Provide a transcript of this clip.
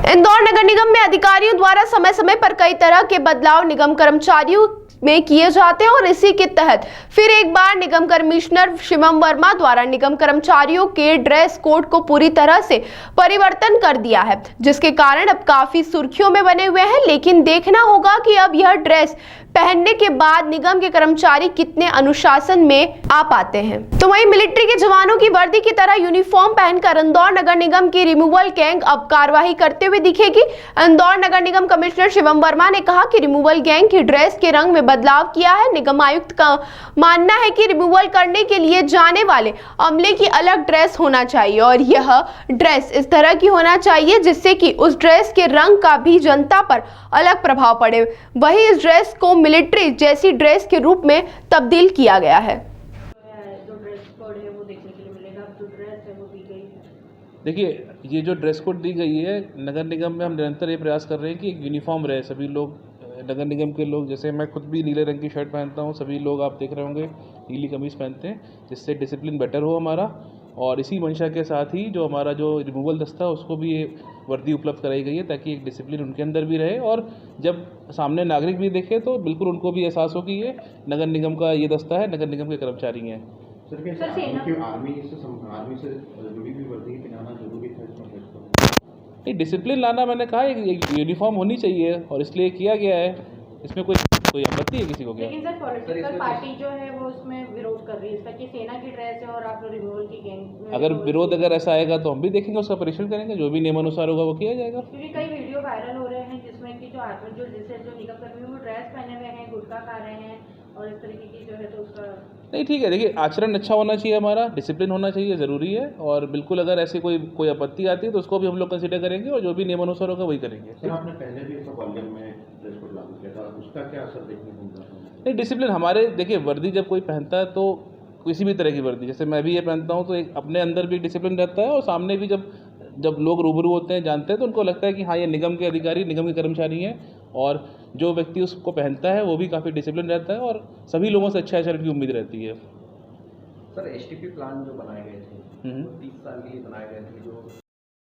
इंदौर नगर निगम में अधिकारियों द्वारा समय समय पर कई तरह के बदलाव निगम कर्मचारियों में किए जाते हैं और इसी के तहत फिर एक बार निगम कमिश्नर शिवम वर्मा द्वारा निगम कर्मचारियों के ड्रेस कोड को पूरी तरह से परिवर्तन कर दिया है, जिसके कारण अब काफी सुर्खियों में बने हुए हैं। लेकिन देखना होगा कि अब यह ड्रेस पहनने के बाद निगम के कर्मचारी कितने अनुशासन में आ पाते हैं। तो वहीं मिलिट्री के जवानों की वर्दी की तरह यूनिफॉर्म पहनकर इंदौर नगर निगम की रिमूवल गैंग अब कार्रवाई करते हुए दिखेगी। इंदौर नगर निगम कमिश्नर शिवम वर्मा ने कहा कि रिमूवल गैंग की ड्रेस के रंग में बदलाव किया है। निगम आयुक्त का मानना है कि रिमूवल करने के लिए जाने वाले अमले की अलग ड्रेस होना चाहिए और यह ड्रेस इस तरह की होना चाहिए जिससे कि उस ड्रेस के रंग का भी जनता पर अलग प्रभाव पड़े। वही इस ड्रेस को मिलिट्री जैसी ड्रेस के रूप में तब्दील किया गया है। जो ड्रेस कोड है वो देखने के लिए मिलेगा। जो ड्रेस है वो दी गई है। देखिए, ये जो ड्रेस कोड दी गई है नगर निगम में, हम निरंतर ये प्रयास कर रहे हैं कि एक यूनिफॉर्म रहे। सभी लोग नगर निगम के लोग, जैसे मैं खुद भी नीले रंग की शर्ट पहनता हूँ, सभी लोग आप देख रहे होंगे नीली कमीज़ पहनते हैं, जिससे डिसिप्लिन बेटर हो हमारा। और इसी मंशा के साथ ही जो हमारा जो रिमूवल दस्ता है उसको भी ये वर्दी उपलब्ध कराई गई है ताकि एक डिसिप्लिन उनके अंदर भी रहे और जब सामने नागरिक भी देखे तो बिल्कुल उनको भी एहसास हो कि ये नगर निगम का ये दस्ता है, नगर निगम के कर्मचारी हैं। आर्मी से जुड़ी हुई वर्दी पहनाना जरूरी था? ये डिसिप्लिन लाना, मैंने कहा एक यूनिफॉर्म होनी चाहिए और इसलिए किया गया है। इसमें कोई आपत्ति है किसी को क्या? लेकिन सर पॉलिटिकल पार्टी जो है वो उसमें विरोध कर रही है इसका कि सेना की ड्रेस है और आप रिमूवल की गैंग। अगर विरोध ऐसा आएगा तो हम भी देखेंगे, उसका परीक्षण करेंगे, जो भी नियमानुसार होगा वो किया जाएगा। क्योंकि कई वीडियो वायरल हो रहे हैं जिसमें कि जो निगम कर्मी वो ड्रेस पहने हुए हैं, गुटखा खा रहे हैं और इस तरीके की जो है तो उसका नहीं, ठीक है। देखिए, आचरण अच्छा होना चाहिए, हमारा डिसिप्लिन होना चाहिए, ज़रूरी है। और बिल्कुल अगर ऐसी कोई आपत्ति आती है तो उसको भी हम लोग कंसीडर करेंगे और जो भी नियमानुसार होगा वही करेंगे। सर, आपने पहले भी ऐसा कॉलेज में ड्रेस कोड लागू किया था, उसका क्या असर देखने को मिला? नहीं, डिसिप्लिन हमारे, देखिए वर्दी जब कोई पहनता है तो किसी भी तरह की वर्दी, जैसे मैं भी ये पहनता हूँ तो एक अपने अंदर भी डिसिप्लिन रहता है और सामने भी जब लोग रूबरू होते हैं, जानते हैं, तो उनको लगता है कि हाँ, ये निगम के अधिकारी, निगम के कर्मचारी हैं और जो व्यक्ति उसको पहनता है वो भी काफ़ी डिसिप्लिन रहता है और सभी लोगों से अच्छा आचरण की उम्मीद रहती है। सर, एसटीपी प्लान जो बनाए गए थे 30 साल के लिए बनाए गए थे, जो